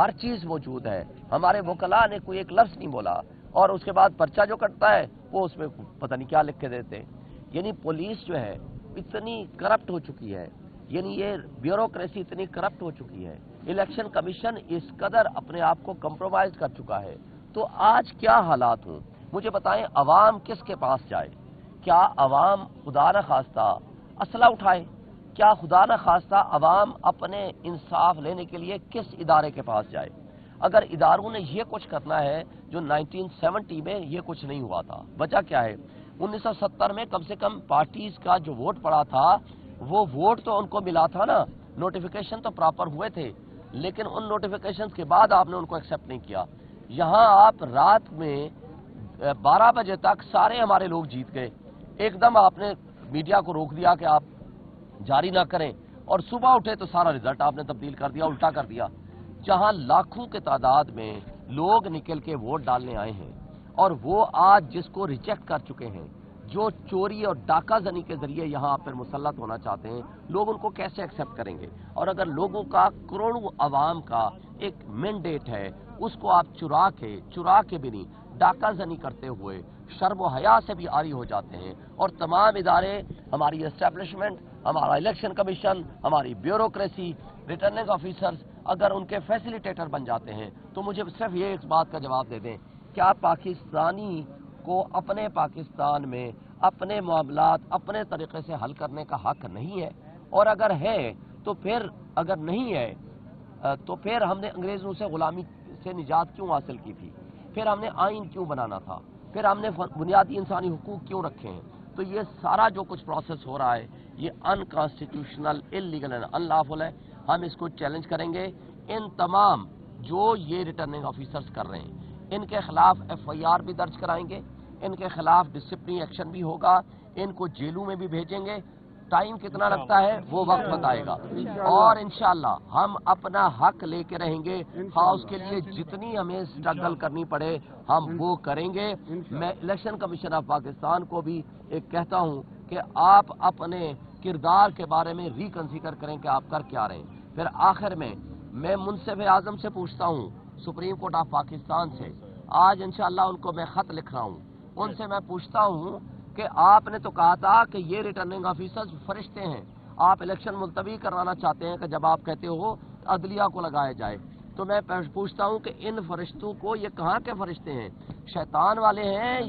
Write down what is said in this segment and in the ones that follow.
ہر چیز موجود ہے. ہمارے وکلاء نے کوئی ایک لفظ نہیں بولا اور اس کے بعد پرچہ جو کٹتا ہے وہ اس میں پتہ نہیں کیا لکھ کے دیتے ہیں. یعنی پولیس جو ہے اتنی کرپٹ ہو چکی ہے, یعنی یہ بیوروکریسی اتنی کرپٹ ہو چکی ہے, الیکشن کمیشن اس قدر اپنے آپ کو کمپرومائز کر چکا ہے. تو آج کیا حالات ہوں مجھے بتائیں, عوام کس کے پاس جائے؟ کیا عوام خدا نہ خواستہ اسلحہ اٹھائے؟ کیا خدا نہ خواستہ عوام اپنے انصاف لینے کے لیے کس ادارے کے پاس جائے؟ اگر اداروں نے یہ کچھ کرنا ہے جو 1970 میں یہ کچھ نہیں ہوا تھا. وجہ کیا ہے؟ 1970 میں کم سے کم پارٹیز کا جو ووٹ پڑا تھا وہ ووٹ تو ان کو ملا تھا نا, نوٹیفیکیشن تو پراپر ہوئے تھے, لیکن ان نوٹیفیکیشن کے بعد آپ نے ان کو ایکسیپٹ نہیں کیا. یہاں آپ رات میں 12 بجے تک سارے ہمارے لوگ جیت گئے, ایک دم آپ نے میڈیا کو روک دیا کہ آپ جاری نہ کریں, اور صبح اٹھے تو سارا رزلٹ آپ نے تبدیل کر دیا, الٹا کر دیا. جہاں لاکھوں کے تعداد میں لوگ نکل کے ووٹ ڈالنے آئے ہیں اور وہ آج جس کو ریجیکٹ کر چکے ہیں, جو چوری اور ڈاکہ زنی کے ذریعے یہاں پر مسلط ہونا چاہتے ہیں, لوگ ان کو کیسے ایکسیپٹ کریں گے؟ اور اگر لوگوں کا, کروڑوں عوام کا ایک مینڈیٹ ہے, اس کو آپ چرا کے بھی نہیں, ڈاکہ زنی کرتے ہوئے شرم و حیا سے بھی عاری ہو جاتے ہیں. اور تمام ادارے, ہماری اسٹیبلشمنٹ, ہمارا الیکشن کمیشن, ہماری بیوروکریسی, ریٹرننگ آفیسرز اگر ان کے فیسیلیٹیٹر بن جاتے ہیں تو مجھے صرف یہ اس بات کا جواب دے دیں, کیا پاکستانی کو اپنے پاکستان میں اپنے معاملات اپنے طریقے سے حل کرنے کا حق نہیں ہے؟ اور اگر ہے تو پھر, اگر نہیں ہے تو پھر ہم نے انگریزوں سے غلامی سے نجات کیوں حاصل کی تھی؟ پھر ہم نے آئین کیوں بنانا تھا؟ پھر ہم نے بنیادی انسانی حقوق کیوں رکھے ہیں؟ تو یہ سارا جو کچھ پروسیس ہو رہا ہے یہ انکانسٹیٹیوشنل, انلیگل اینڈ انلافل ہے. ہم اس کو چیلنج کریں گے. ان تمام جو یہ ریٹرننگ آفیسرز کر رہے ہیں ان کے خلاف FIR بھی درج کرائیں گے, ان کے خلاف ڈسپلنری ایکشن بھی ہوگا, ان کو جیلوں میں بھی بھیجیں گے. ٹائم کتنا لگتا ہے وہ وقت بتائے گا, اور انشاءاللہ ہم اپنا حق لے کے رہیں گے. اس کے لیے جتنی ہمیں اسٹرگل کرنی پڑے ہم وہ کریں گے. میں الیکشن کمیشن آف پاکستان کو بھی ایک کہتا ہوں کہ آپ اپنے کردار کے بارے میں ریکنسیڈر کریں کہ آپ کر کیا رہے ہیں. پھر آخر میں منصف اعظم سے پوچھتا ہوں, سپریم کورٹ آف پاکستان سے, آج انشاءاللہ ان کو میں خط لکھ رہا ہوں, ان سے میں پوچھتا ہوں کہ آپ نے تو کہا تھا کہ یہ ریٹرننگ آفیسرز فرشتے ہیں, آپ الیکشن ملتوی کروانا چاہتے ہیں کہ جب آپ کہتے ہو عدلیہ کو لگایا جائے, تو میں پوچھتا ہوں کہ ان فرشتوں کو یہ کہاں کے فرشتے ہیں؟ شیطان والے ہیں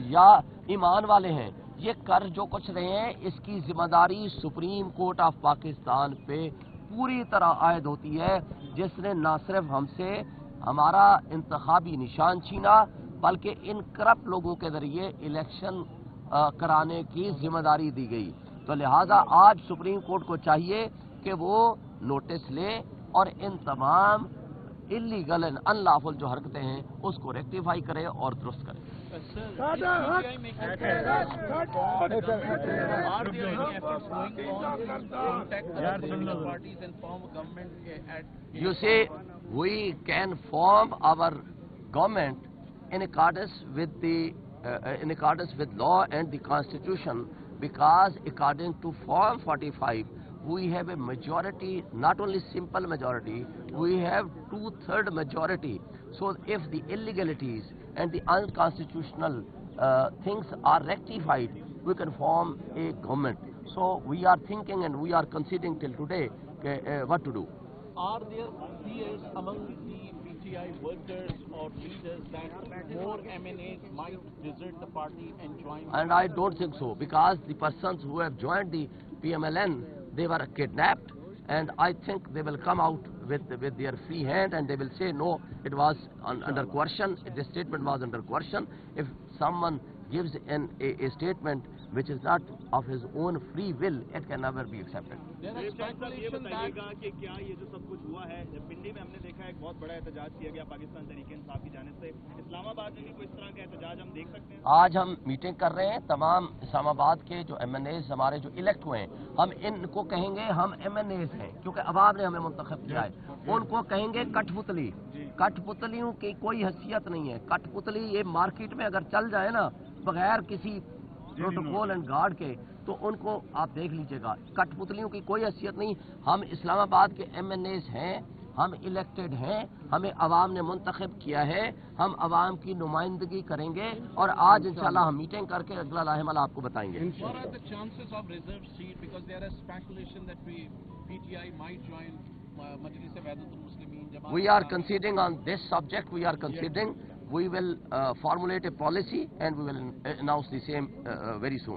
یا ایمان والے ہیں؟ یہ کر جو کچھ رہے ہیں اس کی ذمہ داری سپریم کورٹ آف پاکستان پہ پوری طرح عائد ہوتی ہے, جس نے نہ صرف ہم سے ہمارا انتخابی نشان چھینا بلکہ ان کرپٹ لوگوں کے ذریعے الیکشن کرانے کی ذمہ داری دی گئی. تو لہٰذا آج سپریم کورٹ کو چاہیے کہ وہ نوٹس لے اور ان تمام انلیگل اینڈ انلافل جو حرکتیں ہیں اس کو ریکٹیفائی کرے اور درست کرے. You see, we can form our government in accordance with law and the constitution, because according to Form 45 we have a majority, not only simple majority, we have 2/3 majority. So if the illegalities and the unconstitutional things are rectified, we can form a government. So we are thinking and we are considering till today what to do. Are there fears among the PTI workers or leaders that more MNAs might desert the party and join? And I don't think so, because the persons who have joined the PMLN, they were kidnapped, and I think they will come out with their free hand and they will say no, it was under coercion, this statement was under coercion. If someone gives a statement which is not of his own free will, it can never be accepted. There is speculation that کہ کیا یہ جو سب کچھ ہوا ہے, پنڈی میں ہم نے دیکھا ایک بہت بڑا احتجاج کیا گیا پاکستان تحریک انصاف کی جانب سے, اسلام آباد میں بھی کوئی اس طرح کا احتجاج ہم دیکھ سکتے ہیں؟ آج ہم میٹنگ کر رہے ہیں, تمام اسلام آباد کے جو MNAs ہمارے جو الیکٹ ہوئے ہیں, ہم ان کو کہیں گے ہم MNAs ہیں کیونکہ عوام نے ہمیں منتخب کیا ہے, ان کو کہیں گے کٹھ پتلی. کٹھ پتلیوں کی کوئی حیثیت نہیں ہے. کٹھ پتلی یہ مارکیٹ میں اگر چل جائے نا بغیر کسی پروٹوکول اینڈ گارڈ کے, تو ان کو آپ دیکھ لیجئے گا, کٹھ پتلیوں کی کوئی حیثیت نہیں. ہم اسلام آباد کے MNAs ہیں, ہم الیکٹڈ ہیں, ہمیں عوام نے منتخب کیا ہے, ہم عوام کی نمائندگی کریں گے, اور آج انشاءاللہ ہم میٹنگ کر کے اگلا لاہ عمل آپ کو بتائیں گے. What are the chances of reserve seat? Because there is speculation that PTI might join Majlis e Wahdatul Muslimin. We are considering on this subject, we are considering, we will formulate a policy and we will announce the same very soon.